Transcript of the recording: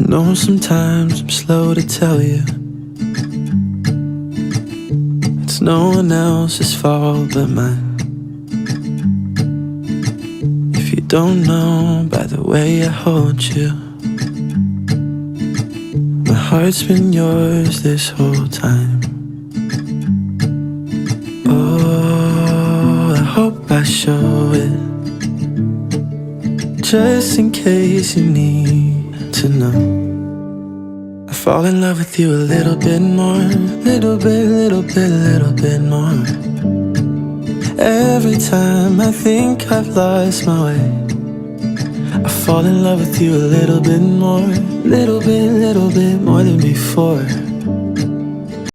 know sometimes I'm slow to tell you it's no one else's fault but mine. If you don't know by the way I hold you, my heart's been yours this whole time. Oh, I hope I show it, just in case you need to know. I fall in love with you a little bit more, little bit more. Every time I think I've lost my way, I fall in love with you a little bit more, little bit more than before.